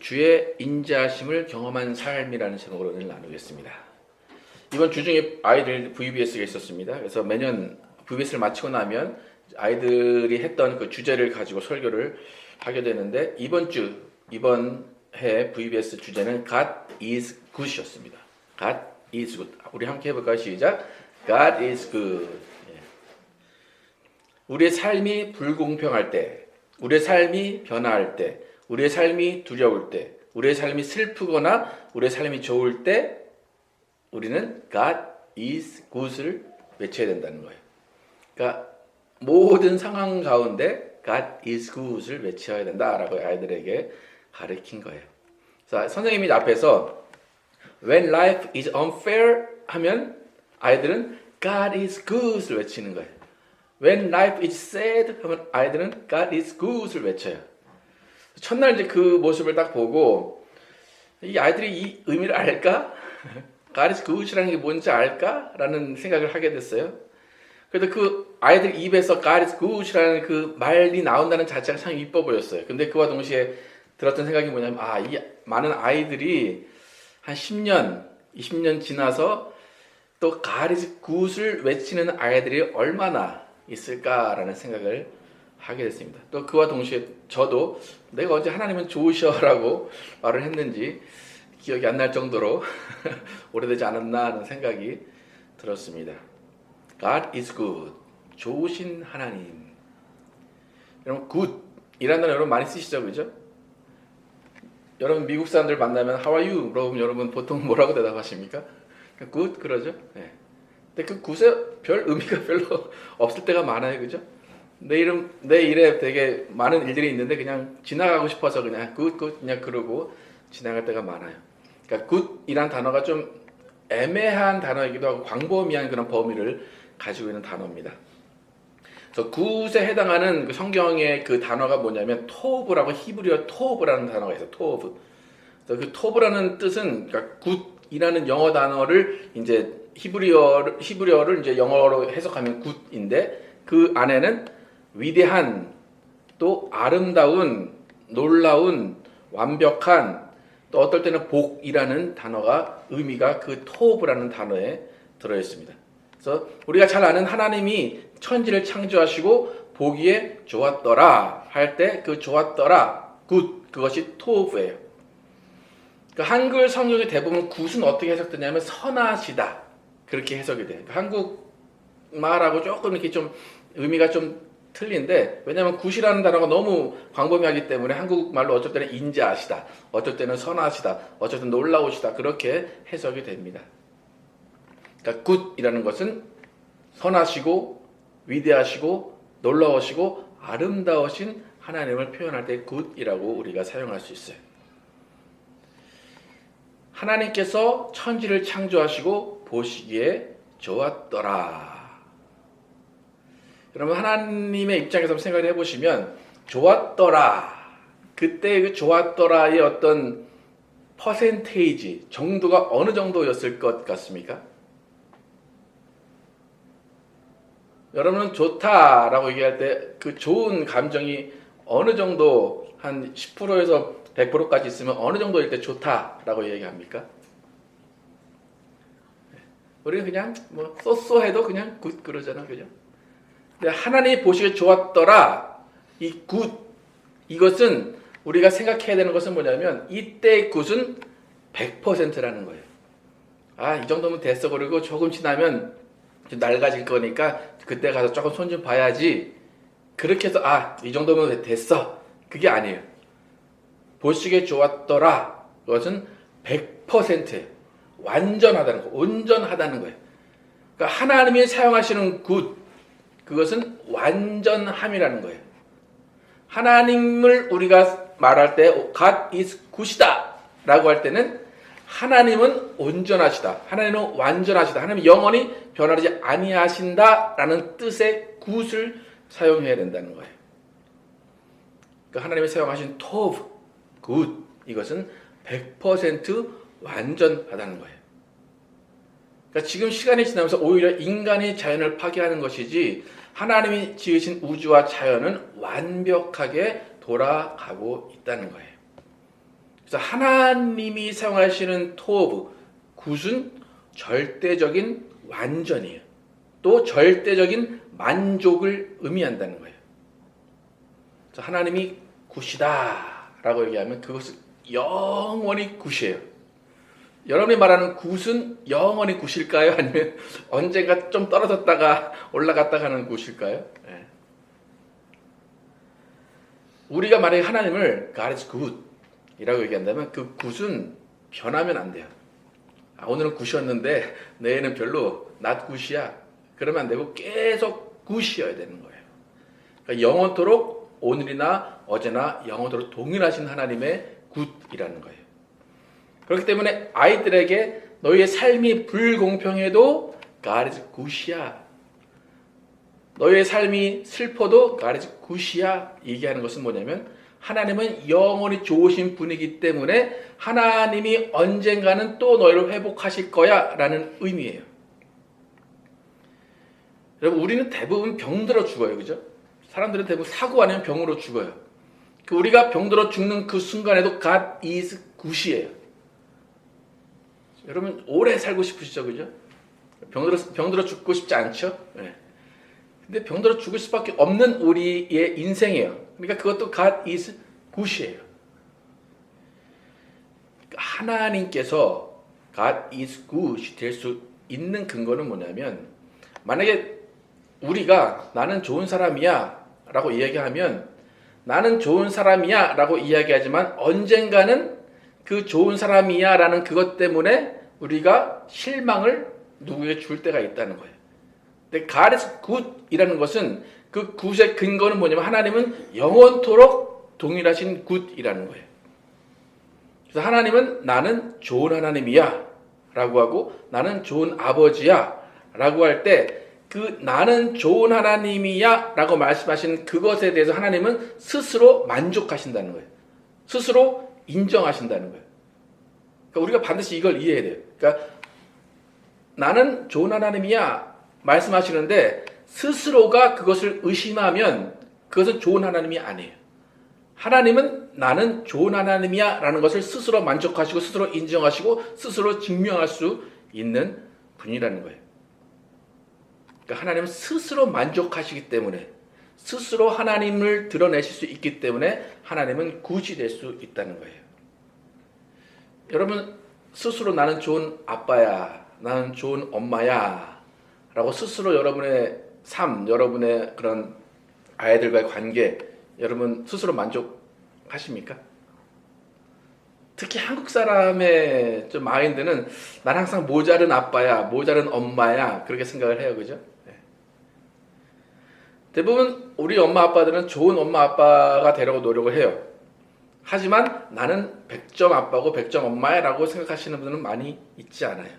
주의 인자하심을 경험한 삶이라는 제목으로 오늘 나누겠습니다. 이번 주 중에 아이들 VBS가 있었습니다. 그래서 매년 VBS를 마치고 나면 아이들이 했던 그 주제를 가지고 설교를 하게 되는데 이번 해 VBS 주제는 God is Good이었습니다. God is Good. 우리 함께 해볼까요? 시작. God is Good. 우리의 삶이 불공평할 때, 우리의 삶이 변화할 때, 우리의 삶이 두려울 때, 우리의 삶이 슬프거나 우리의 삶이 좋을 때 우리는 God is Good을 외쳐야 된다는 거예요. 그러니까 모든 상황 가운데 God is Good을 외쳐야 된다라고 아이들에게 가르친 거예요. 자, 선생님이 앞에서 When life is unfair 하면 아이들은 God is Good을 외치는 거예요. When life is sad 하면 아이들은 God is Good을 외쳐요. 첫날 이제 그 모습을 딱 보고 이 아이들이 이 의미를 알까? God is Good이라는 게 뭔지 알까? 라는 생각을 하게 됐어요. 그래도 그 아이들 입에서 God is Good이라는 그 말이 나온다는 자체가 참 이뻐 보였어요. 근데 그와 동시에 들었던 생각이 뭐냐면 이 많은 아이들이 한 10년, 20년 지나서 또 God is Good을 외치는 아이들이 얼마나 있을까라는 생각을 하게 됐습니다. 또 그와 동시에 저도 내가 언제 하나님은 좋으셔라고 말을 했는지 기억이 안 날 정도로 오래되지 않았나 하는 생각이 들었습니다. God is good. 좋으신 하나님. 여러분 good 이라는 단어 여러분 많이 쓰시죠, 그죠? 여러분 미국 사람들 만나면 How are you? 물어보면 여러분 보통 뭐라고 대답하십니까? good 그러죠. 네. 근데 그 굿에 별 의미가 별로 없을 때가 많아요, 그죠? 내 일에 되게 많은 일들이 있는데 그냥 지나가고 싶어서 그냥 굿 그냥 그러고 지나갈 때가 많아요. 그러니까 굿이란 단어가 좀 애매한 단어이기도 하고 광범위한 그런 범위를 가지고 있는 단어입니다. 그래서 굿에 해당하는 그 성경의 그 단어가 뭐냐면 토브라고 히브리어 토브라는 단어가 있어요. 토브. 그래서 그 토브라는 뜻은 그러니까 굿이라는 영어 단어를 이제 히브리어를 이제 영어로 해석하면 굿인데 그 안에는 위대한, 또 아름다운, 놀라운, 완벽한, 또 어떨 때는 복이라는 단어가 의미가 그 토브라는 단어에 들어 있습니다. 그래서 우리가 잘 아는 하나님이 천지를 창조하시고 보기에 좋았더라 할 때 그 좋았더라, 굿, 그것이 토브예요. 그러니까 한글 성경의 대부분 굿은 어떻게 해석되냐면 선하시다 그렇게 해석이 돼요. 그러니까 한국말하고 조금 이렇게 좀 의미가 좀 틀린데 왜냐하면 굿이라는 단어가 너무 광범위하기 때문에 한국말로 어쩔 때는 인자하시다, 어쩔 때는 선하시다, 어쩔 때는 놀라우시다 그렇게 해석이 됩니다. 그러니까 굿이라는 것은 선하시고 위대하시고 놀라우시고 아름다우신 하나님을 표현할 때 굿이라고 우리가 사용할 수 있어요. 하나님께서 천지를 창조하시고 보시기에 좋았더라. 여러분 하나님의 입장에서 생각을 해보시면 좋았더라. 그때 그 좋았더라의 어떤 퍼센테이지 정도가 어느 정도였을 것 같습니까? 여러분은 좋다라고 얘기할 때 그 좋은 감정이 어느 정도 한 10%에서 100%까지 있으면 어느 정도일 때 좋다라고 얘기합니까? 우리는 그냥 뭐 쏘쏘해도 그냥 굿 그러잖아, 그죠? 근데 하나님이 보시기에 좋았더라. 이 굿, 이것은 우리가 생각해야 되는 것은 뭐냐면 이때의 굿은 100%라는 거예요. 이 정도면 됐어. 그리고 조금 지나면 낡아질 거니까 그때 가서 조금 손 좀 봐야지. 그렇게 해서 이 정도면 됐어. 그게 아니에요. 보시기에 좋았더라. 그것은 100%예요. 완전하다는 거, 온전하다는 거예요. 그러니까 하나님이 사용하시는 굿, 그것은 완전함이라는 거예요. 하나님을 우리가 말할 때 God is good이다 라고 할 때는 하나님은 온전하시다, 하나님은 완전하시다, 하나님은 영원히 변하지 아니하신다 라는 뜻의 good을 사용해야 된다는 거예요. 그러니까 하나님이 사용하신 tov, good, 이것은 100% 완전하다는 거예요. 그러니까 지금 시간이 지나면서 오히려 인간이 자연을 파괴하는 것이지 하나님이 지으신 우주와 자연은 완벽하게 돌아가고 있다는 거예요. 그래서 하나님이 사용하시는 토브, 굿은 절대적인 완전이에요. 또 절대적인 만족을 의미한다는 거예요. 그래서 하나님이 굿이다 라고 얘기하면 그것은 영원히 굿이에요. 여러분이 말하는 굿은 영원히 굿일까요? 아니면 언젠가 좀 떨어졌다가 올라갔다가 하는 굿일까요? 네. 우리가 만약에 하나님을 God is good 이라고 얘기한다면 그 굿은 변하면 안 돼요. 오늘은 굿이었는데 내일은 별로 not 굿이야. 그러면 안 되고 계속 굿이어야 되는 거예요. 그러니까 영원토록 오늘이나 어제나 영원토록 동일하신 하나님의 굿이라는 거예요. 그렇기 때문에 아이들에게 너희의 삶이 불공평해도 God is good이야. 너희의 삶이 슬퍼도 God is good이야. 얘기하는 것은 뭐냐면 하나님은 영원히 좋으신 분이기 때문에 하나님이 언젠가는 또 너희를 회복하실 거야 라는 의미예요. 여러분 우리는 대부분 병들어 죽어요. 그죠? 사람들은 대부분 사고 아니면 병으로 죽어요. 우리가 병들어 죽는 그 순간에도 God is good이에요. 여러분 오래 살고 싶으시죠? 그죠? 병들어 죽고 싶지 않죠? 네. 근데 병들어 죽을 수밖에 없는 우리의 인생이에요. 그러니까 그것도 God is good이에요. 하나님께서 God is good 될 수 있는 근거는 뭐냐면 만약에 우리가 나는 좋은 사람이야 라고 이야기하면 나는 좋은 사람이야 라고 이야기하지만 언젠가는 그 좋은 사람이야 라는 그것 때문에 우리가 실망을 누구에게 줄 때가 있다는 거예요. 근데 God is good 이라는 것은 그 굿의 근거는 뭐냐면 하나님은 영원토록 동일하신 굿이라는 거예요. 그래서 하나님은 나는 좋은 하나님이야 라고 하고 나는 좋은 아버지야 라고 할 때 그 나는 좋은 하나님이야 라고 말씀하시는 그것에 대해서 하나님은 스스로 만족하신다는 거예요. 스스로 인정하신다는 거예요. 그러니까 우리가 반드시 이걸 이해해야 돼요. 그러니까 나는 좋은 하나님이야 말씀하시는데 스스로가 그것을 의심하면 그것은 좋은 하나님이 아니에요. 하나님은 나는 좋은 하나님이야 라는 것을 스스로 만족하시고 스스로 인정하시고 스스로 증명할 수 있는 분이라는 거예요. 그러니까 하나님은 스스로 만족하시기 때문에 스스로 하나님을 드러내실 수 있기 때문에 하나님은 굿이 될 수 있다는 거예요. 여러분 스스로 나는 좋은 아빠야, 나는 좋은 엄마야 라고 스스로 여러분의 삶, 여러분의 그런 아이들과의 관계 여러분 스스로 만족하십니까? 특히 한국 사람의 좀 마인드는 난 항상 모자른 아빠야, 모자른 엄마야 그렇게 생각을 해요. 그죠? 네. 대부분 우리 엄마 아빠들은 좋은 엄마 아빠가 되려고 노력을 해요. 하지만 나는 100점 아빠고 100점 엄마야 라고 생각하시는 분들은 많이 있지 않아요.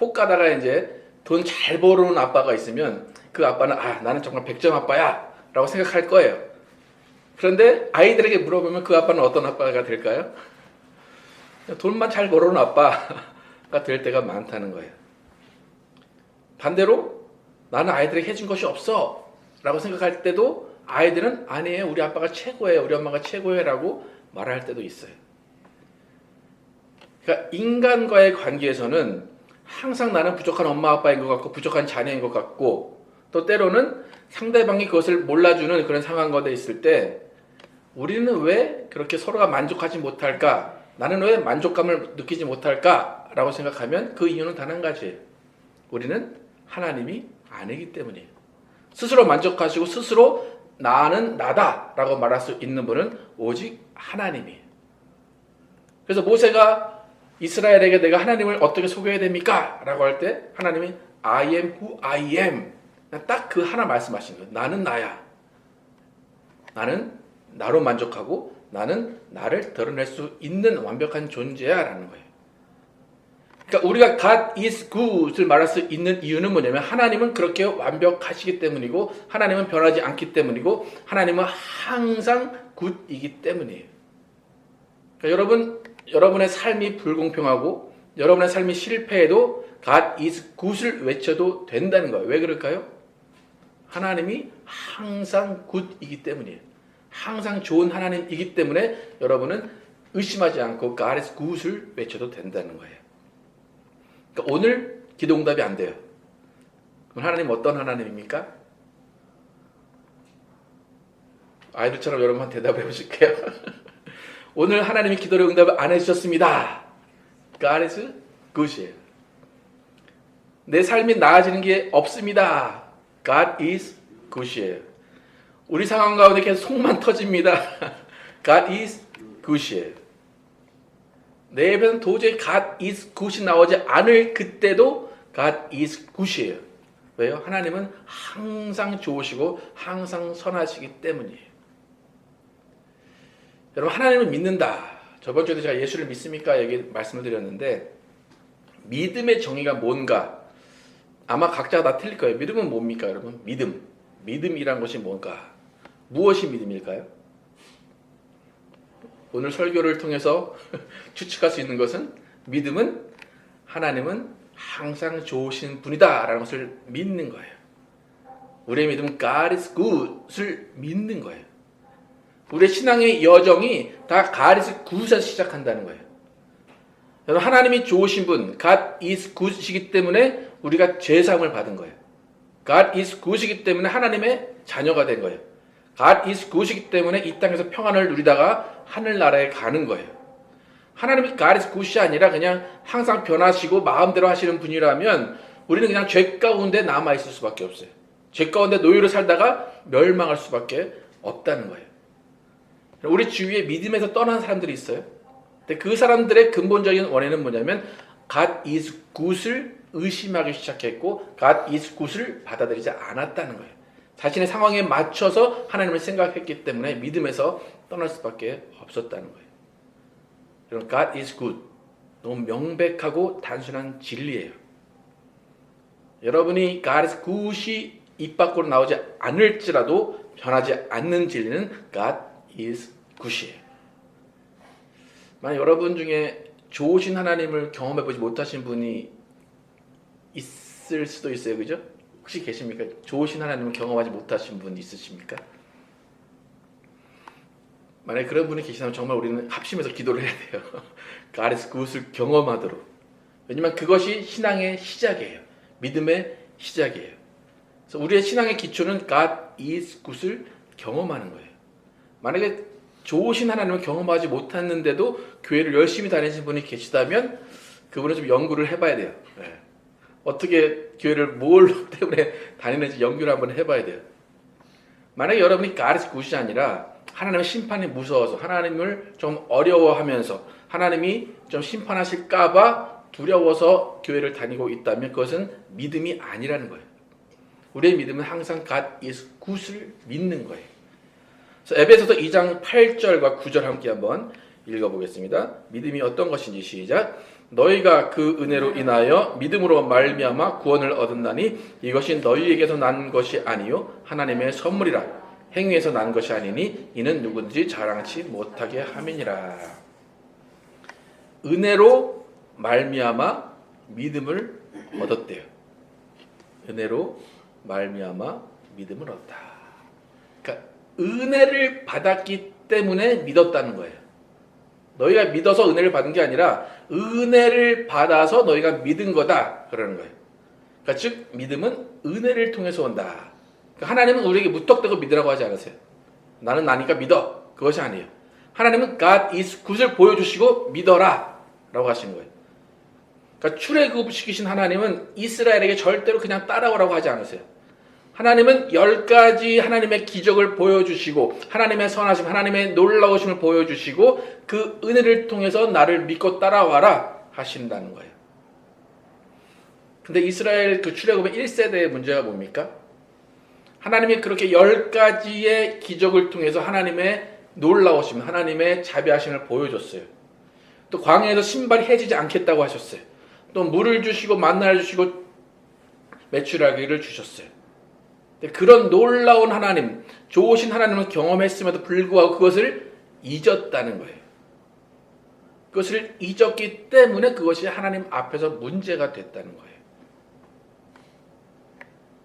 혹 가다가 이제 돈 잘 벌어오는 아빠가 있으면 그 아빠는 나는 정말 100점 아빠야 라고 생각할 거예요. 그런데 아이들에게 물어보면 그 아빠는 어떤 아빠가 될까요? 돈만 잘 벌어오는 아빠가 될 때가 많다는 거예요. 반대로 나는 아이들에게 해준 것이 없어 라고 생각할 때도 아이들은 아니에요. 우리 아빠가 최고예요. 우리 엄마가 최고예요 라고 말할 때도 있어요. 그러니까 인간과의 관계에서는 항상 나는 부족한 엄마 아빠인 것 같고 부족한 자녀인 것 같고 또 때로는 상대방이 그것을 몰라주는 그런 상황과 돼 있을 때 우리는 왜 그렇게 서로가 만족하지 못할까? 나는 왜 만족감을 느끼지 못할까? 라고 생각하면 그 이유는 단 한 가지예요. 우리는 하나님이 아니기 때문이에요. 스스로 만족하시고 스스로 나는 나다 라고 말할 수 있는 분은 오직 하나님이에요. 그래서 모세가 이스라엘에게 내가 하나님을 어떻게 소개해야 됩니까? 라고 할 때 하나님이 I am who I am 딱 그 하나 말씀하신 거예요. 나는 나야. 나는 나로 만족하고 나는 나를 드러낼 수 있는 완벽한 존재야 라는 거예요. 그러니까 우리가 God is good을 말할 수 있는 이유는 뭐냐면 하나님은 그렇게 완벽하시기 때문이고 하나님은 변하지 않기 때문이고 하나님은 항상 굿이기 때문이에요. 그러니까 여러분의 삶이 불공평하고 여러분의 삶이 실패해도 God is good을 외쳐도 된다는 거예요. 왜 그럴까요? 하나님이 항상 굿이기 때문이에요. 항상 좋은 하나님이기 때문에 여러분은 의심하지 않고 God is good을 외쳐도 된다는 거예요. 그러니까 오늘 기도응답이 안 돼요. 그럼 하나님 어떤 하나님입니까? 아이들처럼 여러분 대답해 보실게요. 오늘 하나님이 기도를 응답을 안 해주셨습니다. God is good이에요. 내 삶이 나아지는 게 없습니다. God is good이에요. 우리 상황 가운데 계속 속만 터집니다. God is good이에요. 내 입에서는 도저히 God is good이 나오지 않을 그때도 God is good이에요. 왜요? 하나님은 항상 좋으시고 항상 선하시기 때문이에요. 여러분, 하나님을 믿는다. 저번 주에도 제가 예수를 믿습니까? 여기 말씀을 드렸는데, 믿음의 정의가 뭔가 아마 각자가 다 틀릴 거예요. 믿음은 뭡니까, 여러분? 믿음이란 것이 뭔가? 무엇이 믿음일까요? 오늘 설교를 통해서 추측할 수 있는 것은, 믿음은 하나님은 항상 좋으신 분이다 라는 것을 믿는 거예요. 우리의 믿음은 God is good을 믿는 거예요. 우리의 신앙의 여정이 다 God is good에서 시작한다는 거예요. 여러분, 하나님이 좋으신 분, God is good이기 때문에 우리가 죄사함을 받은 거예요. God is good이기 때문에 하나님의 자녀가 된 거예요. God is good이기 때문에 이 땅에서 평안을 누리다가 하늘나라에 가는 거예요. 하나님이 God is good이 아니라 그냥 항상 변하시고 마음대로 하시는 분이라면 우리는 그냥 죄 가운데 남아있을 수밖에 없어요. 죄 가운데 노예로 살다가 멸망할 수밖에 없다는 거예요. 우리 주위에 믿음에서 떠난 사람들이 있어요. 근데 그 사람들의 근본적인 원인은 뭐냐면 God is good을 의심하기 시작했고 God is good을 받아들이지 않았다는 거예요. 자신의 상황에 맞춰서 하나님을 생각했기 때문에 믿음에서 떠날 수밖에 없었다는 거예요. 여러분, God is good. 너무 명백하고 단순한 진리예요. 여러분이 God is good이 입 밖으로 나오지 않을지라도 변하지 않는 진리는 God is good이에요. 만약 여러분 중에 좋으신 하나님을 경험해보지 못하신 분이 있을 수도 있어요. 그죠? 혹시 계십니까? 좋으신 하나님을 경험하지 못하신 분 있으십니까? 만약에 그런 분이 계시다면 정말 우리는 합심해서 기도를 해야 돼요. God is good을 경험하도록. 왜냐하면 그것이 신앙의 시작이에요. 믿음의 시작이에요. 그래서 우리의 신앙의 기초는 God is good을 경험하는 거예요. 만약에 좋으신 하나님을 경험하지 못했는데도 교회를 열심히 다니신 분이 계시다면 그분은 좀 연구를 해봐야 돼요. 네. 어떻게 교회를 뭘 때문에 다니는지 연구를 한번 해봐야 돼요. 만약에 여러분이 God is good이 아니라 하나님의 심판이 무서워서 하나님을 좀 어려워하면서 하나님이 좀 심판하실까봐 두려워서 교회를 다니고 있다면 그것은 믿음이 아니라는 거예요. 우리의 믿음은 항상 God is good을 믿는 거예요. 그래서 에베소서 2장 8절과 9절 함께 한번 읽어보겠습니다. 믿음이 어떤 것인지 시작. 너희가 그 은혜로 인하여 믿음으로 말미암아 구원을 얻었나니 이것이 너희에게서 난 것이 아니요 하나님의 선물이라. 행위에서 난 것이 아니니 이는 누구든지 자랑치 못하게 함이니라. 은혜로 말미암아 믿음을 얻었대요. 은혜로 말미암아 믿음을 얻었다. 그러니까 은혜를 받았기 때문에 믿었다는 거예요. 너희가 믿어서 은혜를 받은 게 아니라 은혜를 받아서 너희가 믿은 거다 그러는 거예요. 그러니까 즉 믿음은 은혜를 통해서 온다. 그러니까 하나님은 우리에게 무턱대고 믿으라고 하지 않으세요. 나는 나니까 믿어. 그것이 아니에요. 하나님은 God is good을 보여주시고 믿어라 라고 하시는 거예요. 그러니까 출애굽시키신 하나님은 이스라엘에게 절대로 그냥 따라오라고 하지 않으세요. 하나님은 10가지 하나님의 기적을 보여주시고 하나님의 선하심, 하나님의 놀라우심을 보여주시고 그 은혜를 통해서 나를 믿고 따라와라 하신다는 거예요. 근데 이스라엘 그 출애굽의 1세대의 문제가 뭡니까? 하나님이 그렇게 10가지의 기적을 통해서 하나님의 놀라우심, 하나님의 자비하심을 보여줬어요. 또 광야에서 신발이 해지지 않겠다고 하셨어요. 또 물을 주시고 만나를 주시고 메추라기를 주셨어요. 그런 놀라운 하나님, 좋으신 하나님을 경험했음에도 불구하고 그것을 잊었다는 거예요. 그것을 잊었기 때문에 그것이 하나님 앞에서 문제가 됐다는 거예요.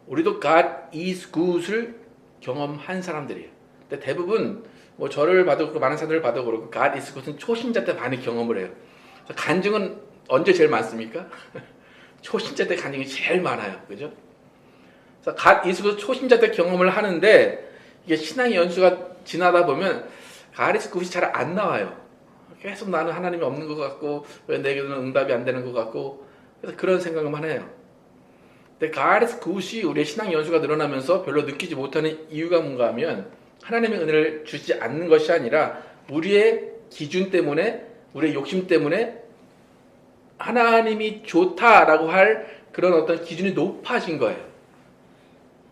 우리도 God is good을 경험한 사람들이에요. 근데 대부분 뭐 저를 봐도 그렇고 많은 사람들을 봐도 그렇고 God is good은 초신자 때 많이 경험을 해요. 간증은 언제 제일 많습니까? 초신자 때 간증이 제일 많아요. 그죠? 그래서 God is good 초신자 때 경험을 하는데 이게 신앙의 연수가 지나다 보면 God is good이 잘 안 나와요. 계속 나는 하나님이 없는 것 같고 왜 내게는 응답이 안 되는 것 같고 그래서 그런 생각만 해요. 근데 God is good이 우리의 신앙 연수가 늘어나면서 별로 느끼지 못하는 이유가 뭔가 하면 하나님의 은혜를 주지 않는 것이 아니라 우리의 기준 때문에 우리의 욕심 때문에 하나님이 좋다라고 할 그런 어떤 기준이 높아진 거예요.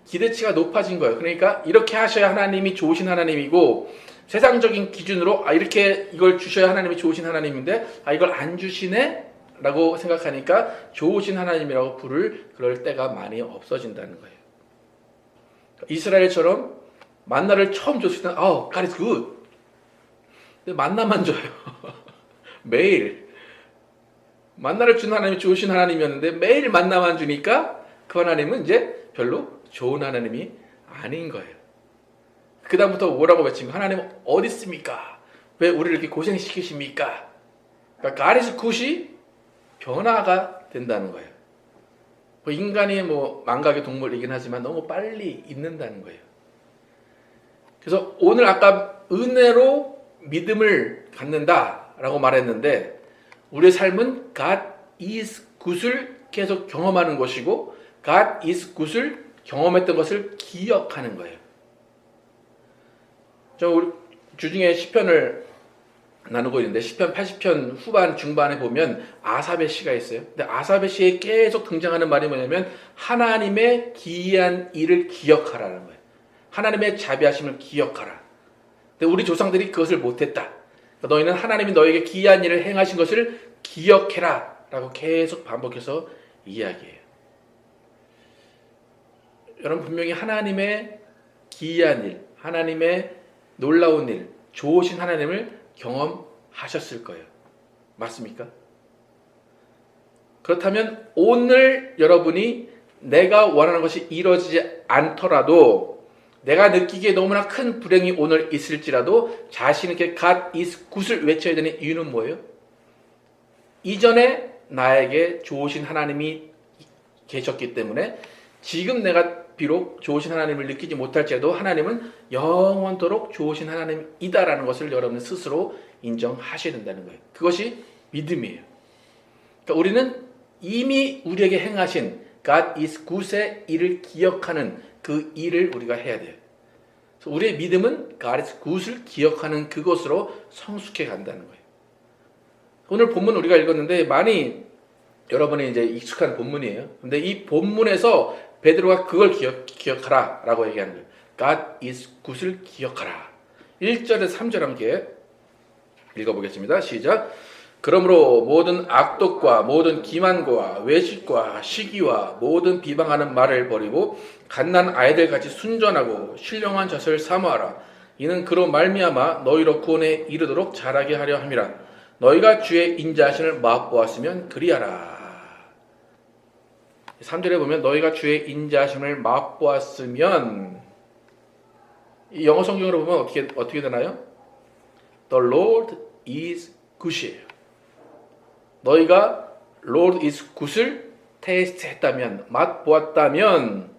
기대치가 높아진 거예요. 그러니까 이렇게 하셔야 하나님이 좋으신 하나님이고 세상적인 기준으로 이렇게 이걸 주셔야 하나님이 좋으신 하나님인데 이걸 안 주시네? 라고 생각하니까 좋으신 하나님이라고 부를 그럴 때가 많이 없어진다는 거예요. 이스라엘처럼 만나를 처음 줬을 때는 God is good. 근데 만나만 줘요. 매일. 만나를 주는 하나님이 좋으신 하나님이었는데 매일 만나만 주니까 그 하나님은 이제 별로 좋은 하나님이 아닌 거예요. 그 다음부터 뭐라고 외친 거? 하나님은 어디 있습니까? 왜 우리를 이렇게 고생시키십니까? 그러니까 God is good이 변화가 된다는 거예요. 인간이 망각의 동물이긴 하지만 너무 빨리 잊는다는 거예요. 그래서 오늘 아까 은혜로 믿음을 갖는다라고 말했는데 우리의 삶은 God is good을 계속 경험하는 것이고 God is good을 경험했던 것을 기억하는 거예요. 우리 주중에 시편을 나누고 있는데 시편 80편 후반 중반에 보면 아삽의 시가 있어요. 근데 아삽의 시에 계속 등장하는 말이 뭐냐면 하나님의 기이한 일을 기억하라는 거예요. 하나님의 자비하심을 기억하라. 근데 우리 조상들이 그것을 못했다. 그러니까 너희는 하나님이 너에게 기이한 일을 행하신 것을 기억해라 라고 계속 반복해서 이야기해요. 여러분 분명히 하나님의 기이한 일, 하나님의 놀라운 일, 좋으신 하나님을 경험하셨을 거예요. 맞습니까? 그렇다면 오늘 여러분이 내가 원하는 것이 이루어지지 않더라도 내가 느끼기에 너무나 큰 불행이 오늘 있을지라도 자신 있게 God is good을 외쳐야 되는 이유는 뭐예요? 이전에 나에게 좋으신 하나님이 계셨기 때문에 지금 내가 비록 좋으신 하나님을 느끼지 못할지라도 하나님은 영원토록 좋으신 하나님이다라는 것을 여러분 스스로 인정하셔야 된다는 거예요. 그것이 믿음이에요. 그러니까 우리는 이미 우리에게 행하신 God is good의 일을 기억하는 그 일을 우리가 해야 돼요. 그래서 우리의 믿음은 God is good을 기억하는 그것으로 성숙해 간다는 거예요. 오늘 본문 우리가 읽었는데 많이 여러분이 이제 익숙한 본문이에요. 근데 이 본문에서 베드로가 그걸 기억하라 라고 얘기하는 거예요. God is good을 기억하라. 1절에서 3절 함께 읽어보겠습니다. 시작. 그러므로 모든 악독과 모든 기만과 외식과 시기와 모든 비방하는 말을 버리고 갓난 아이들같이 순전하고 신령한 젖을 사모하라. 이는 그로 말미암아 너희로 구원에 이르도록 자라게 하려 함이라. 너희가 주의 인자하심을 맛보았으면 그리하라. 3절에 보면 너희가 주의 인자하심을 맛보았으면 이 영어 성경으로 보면 어떻게 되나요? The Lord is good이에요. 너희가 Lord is good을 테이스트했다면 맛보았다면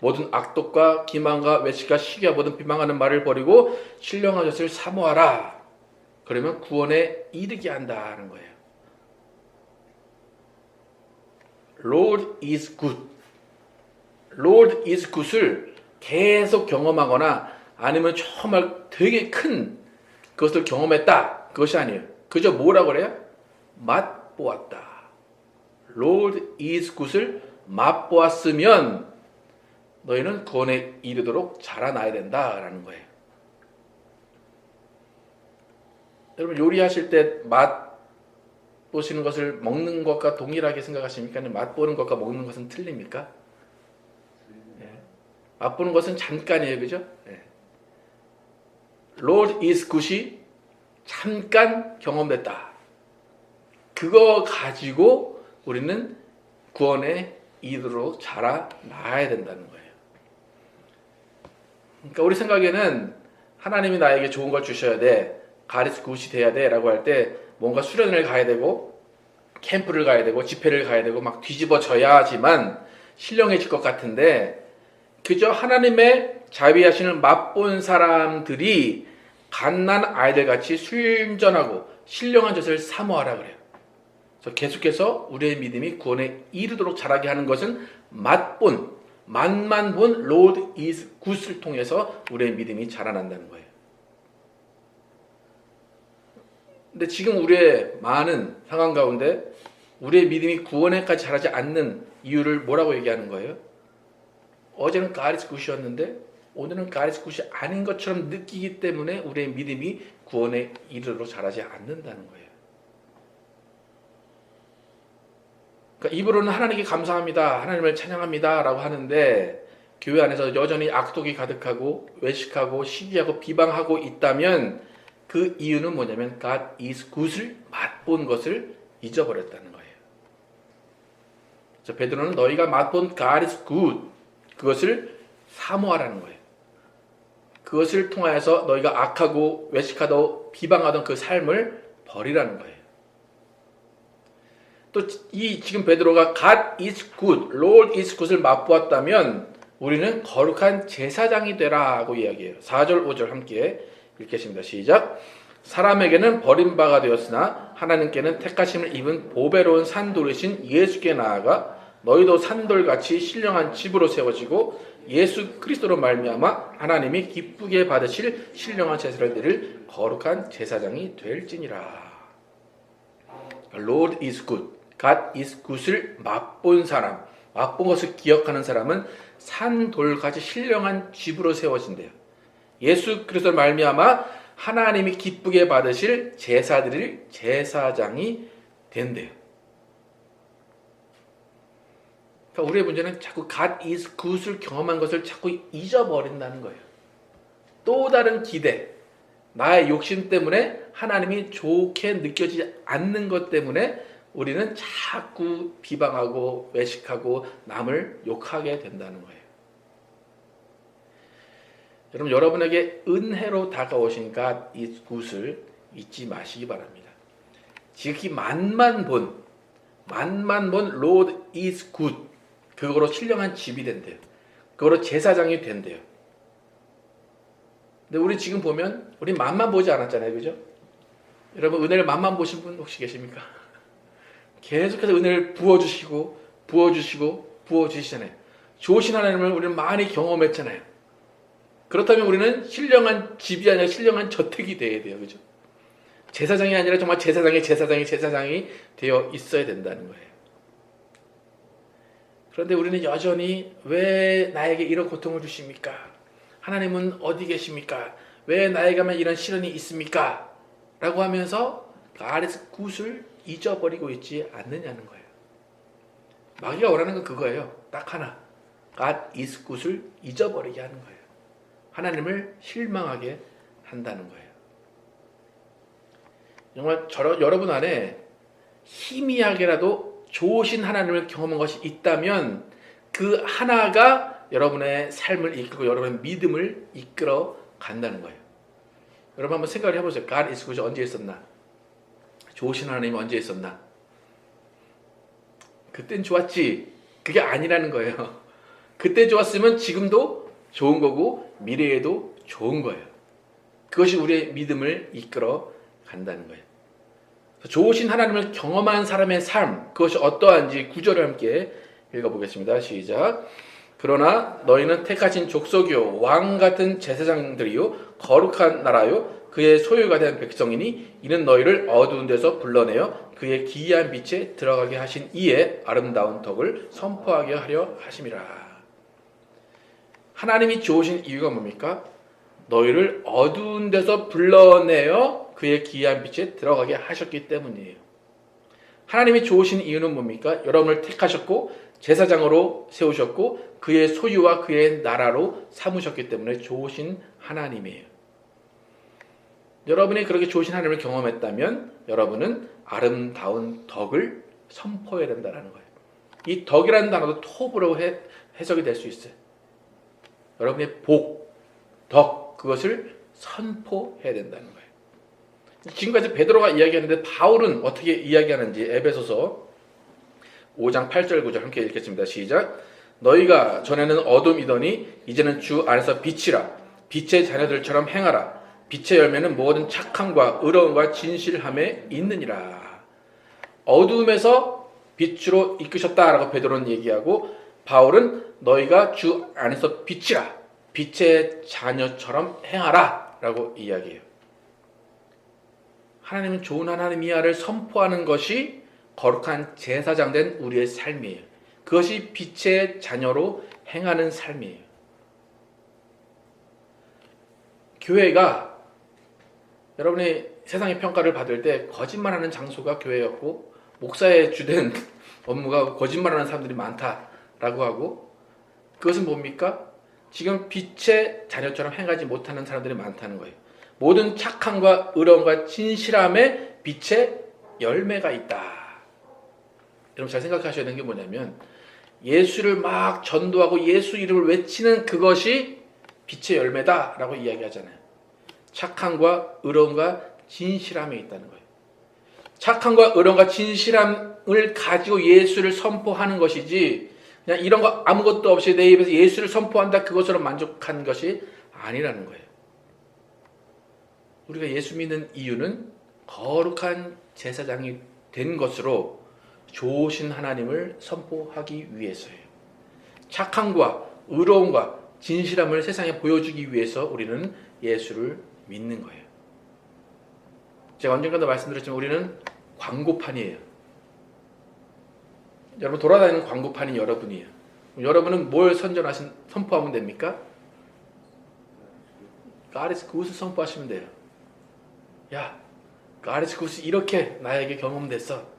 모든 악독과 기만과 외식과 시기와 모든 비방하는 말을 버리고 신령한 젖을 사모하라. 그러면 구원에 이르게 한다는 거예요. Lord is good. Lord is good을 계속 경험하거나 아니면 정말 되게 큰 그것을 경험했다. 그것이 아니에요. 그저 뭐라고 그래요? 맛보았다. Lord is good을 맛보았으면 너희는 구원에 이르도록 자라나야 된다라는 거예요. 여러분 요리하실 때 맛보시는 것을 먹는 것과 동일하게 생각하십니까? 맛보는 것과 먹는 것은 틀립니까? 네. 맛보는 것은 잠깐이에요. 그죠? 네. Lord is good이 잠깐 경험됐다. 그거 가지고 우리는 구원에 이르도록 자라나야 된다는 거예요. 그러니까 우리 생각에는 하나님이 나에게 좋은 걸 주셔야 돼. God is good이 돼야 돼. 라고 할 때 뭔가 수련을 가야 되고 캠프를 가야 되고 집회를 가야 되고 막 뒤집어져야지만 신령해질 것 같은데 그저 하나님의 자비하심을 맛본 사람들이 갓난 아이들같이 순전하고 신령한 젖을 사모하라 그래요. 그래서 계속해서 우리의 믿음이 구원에 이르도록 자라게 하는 것은 맛만 본 Lord is good을 통해서 우리의 믿음이 자라난다는 거예요. 근데 지금 우리의 많은 상황 가운데 우리의 믿음이 구원에까지 자라지 않는 이유를 뭐라고 얘기하는 거예요? 어제는 God is good이었는데 오늘은 God is good이 아닌 것처럼 느끼기 때문에 우리의 믿음이 구원에 이르도록 자라지 않는다는 거예요. 그러니까 입으로는 하나님께 감사합니다, 하나님을 찬양합니다 라고 하는데 교회 안에서 여전히 악독이 가득하고 외식하고 시기하고 비방하고 있다면 그 이유는 뭐냐면 God is good을 맛본 것을 잊어버렸다는 거예요. 그래서 베드로는 너희가 맛본 God is good 그것을 사모하라는 거예요. 그것을 통하여서 너희가 악하고 외식하고 비방하던 그 삶을 버리라는 거예요. 또 이 지금 베드로가 God is good, Lord is good을 맛보았다면 우리는 거룩한 제사장이 되라고 이야기해요. 4절 5절 함께 읽겠습니다. 시작. 사람에게는 버림바가 되었으나 하나님께는 택하심을 입은 보배로운 산돌이신 예수께 나아가 너희도 산돌같이 신령한 집으로 세워지고 예수 그리스도로 말미암아 하나님이 기쁘게 받으실 신령한 제사를 드릴 거룩한 제사장이 될지니라. Lord is good, God is good을 맛본 사람, 맛본 것을 기억하는 사람은 산돌같이 신령한 집으로 세워진대요. 예수 그리스도로 말미암아 하나님이 기쁘게 받으실 제사드릴 제사장이 된대요. 그러니까 우리의 문제는 자꾸 God is good을 경험한 것을 자꾸 잊어버린다는 거예요. 또 다른 기대, 나의 욕심 때문에 하나님이 좋게 느껴지지 않는 것 때문에 우리는 자꾸 비방하고 외식하고 남을 욕하게 된다는 거예요. 여러분, 여러분에게 은혜로 다가오신 God is good을 잊지 마시기 바랍니다. 지극히 만만 본 Lord is good 그거로 신령한 집이 된대요. 그거로 제사장이 된대요. 근데 우리 지금 보면 우리 맛만 보지 않았잖아요, 그죠? 여러분 은혜를 맛만 보신 분 혹시 계십니까? 계속해서 은혜를 부어주시잖아요. 좋으신 하나님을 우리는 많이 경험했잖아요. 그렇다면 우리는 신령한 집이 아니라 신령한 저택이 되어야 돼요, 그죠? 제사장이 아니라 정말 제사장이 되어 있어야 된다는 거예요. 그런데 우리는 여전히 왜 나에게 이런 고통을 주십니까? 하나님은 어디 계십니까? 왜 나에게만 이런 시련이 있습니까? 라고 하면서 God is good을 잊어버리고 있지 않느냐는 거예요. 마귀가 원하는 건 그거예요. 딱 하나. God is good을 잊어버리게 하는 거예요. 하나님을 실망하게 한다는 거예요. 정말 여러분 안에 희미하게라도 좋으신 하나님을 경험한 것이 있다면 그 하나가 여러분의 삶을 이끌고 여러분의 믿음을 이끌어 간다는 거예요. 여러분 한번 생각을 해보세요. God is good 언제 있었나? 좋으신 하나님이 언제 있었나? 그땐 좋았지. 그게 아니라는 거예요. 그때 좋았으면 지금도 좋은 거고 미래에도 좋은 거예요. 그것이 우리의 믿음을 이끌어 간다는 거예요. 좋으신 하나님을 경험한 사람의 삶, 그것이 어떠한지 구절을 함께 읽어보겠습니다. 시작. 그러나 너희는 택하신 족속이요 왕 같은 제사장들이요 거룩한 나라요 그의 소유가 된 백성이니 이는 너희를 어두운 데서 불러내어 그의 기이한 빛에 들어가게 하신 이의 아름다운 덕을 선포하게 하려 하심이라. 하나님이 좋으신 이유가 뭡니까? 너희를 어두운 데서 불러내어 그의 기이한 빛에 들어가게 하셨기 때문이에요. 하나님이 좋으신 이유는 뭡니까? 여러분을 택하셨고 제사장으로 세우셨고 그의 소유와 그의 나라로 삼으셨기 때문에 좋으신 하나님이에요. 여러분이 그렇게 좋으신 하나님을 경험했다면 여러분은 아름다운 덕을 선포해야 된다는 거예요. 이 덕이라는 단어도 톱으로 해석이 될 수 있어요. 여러분의 복, 덕 그것을 선포해야 된다는 거예요. 지금까지 베드로가 이야기하는데 바울은 어떻게 이야기하는지 에베소서 5장 8절 9절 함께 읽겠습니다. 시작. 너희가 전에는 어둠이더니 이제는 주 안에서 빛이라. 빛의 자녀들처럼 행하라. 빛의 열매는 모든 착함과 의로움과 진실함에 있느니라. 어둠에서 빛으로 이끄셨다라고 베드로는 얘기하고, 바울은 너희가 주 안에서 빛이라. 빛의 자녀처럼 행하라 라고 이야기해요. 하나님은 좋은 하나님이야를 선포하는 것이 거룩한 제사장 된 우리의 삶이에요. 그것이 빛의 자녀로 행하는 삶이에요. 교회가 여러분이 세상의 평가를 받을 때 거짓말하는 장소가 교회였고, 목사의 주된 업무가 거짓말하는 사람들이 많다라고 하고, 그것은 뭡니까? 지금 빛의 자녀처럼 행하지 못하는 사람들이 많다는 거예요. 모든 착함과 의로움과 진실함에 빛의 열매가 있다. 여러분 잘 생각하셔야 되는 게 뭐냐면, 예수를 막 전도하고 예수 이름을 외치는 그것이 빛의 열매다라고 이야기하잖아요. 착함과 의로움과 진실함에 있다는 거예요. 착함과 의로움과 진실함을 가지고 예수를 선포하는 것이지, 그냥 이런 거 아무것도 없이 내 입에서 예수를 선포한다 그것으로 만족한 것이 아니라는 거예요. 우리가 예수 믿는 이유는 거룩한 제사장이 된 것으로 좋으신 하나님을 선포하기 위해서예요. 착함과 의로움과 진실함을 세상에 보여주기 위해서 우리는 예수를 믿는 거예요. 제가 언젠가도 말씀드렸지만 우리는 광고판이에요. 여러분, 돌아다니는 광고판이 여러분이에요. 여러분은 뭘 선포하면 됩니까? God is good을 선포하시면 돼요. 야, God is good 이렇게 나에게 경험됐어.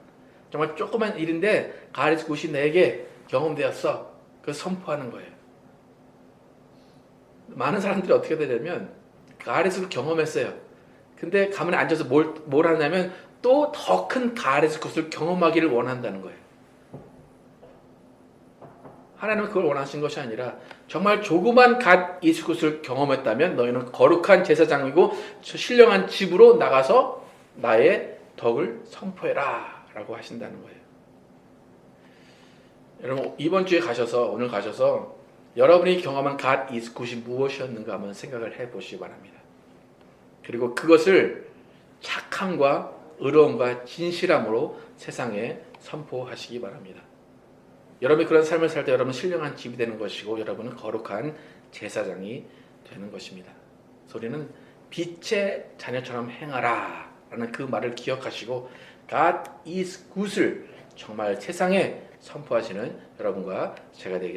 정말 조그만 일인데 God is good이 내게 경험되었어. 그래서 선포하는 거예요. 많은 사람들이 어떻게 되냐면 God is good 경험했어요. 근데 가만히 앉아서 뭘 하냐면 또 더 큰 God is good을 경험하기를 원한다는 거예요. 하나님은 그걸 원하신 것이 아니라 정말 조그만 God is good을 경험했다면 너희는 거룩한 제사장이고 신령한 집으로 나가서 나의 덕을 선포해라 라고 하신다는 거예요. 여러분, 이번 주에 오늘 가셔서 여러분이 경험한 God is good이 무엇이었는가 한번 생각을 해보시기 바랍니다. 그리고 그것을 착함과 의로움과 진실함으로 세상에 선포하시기 바랍니다. 여러분이 그런 삶을 살 때 여러분은 신령한 집이 되는 것이고 여러분은 거룩한 제사장이 되는 것입니다. 우리는 빛의 자녀처럼 행하라 라는 그 말을 기억하시고 God is good을 정말 세상에 선포하시는 여러분과 제가 되기를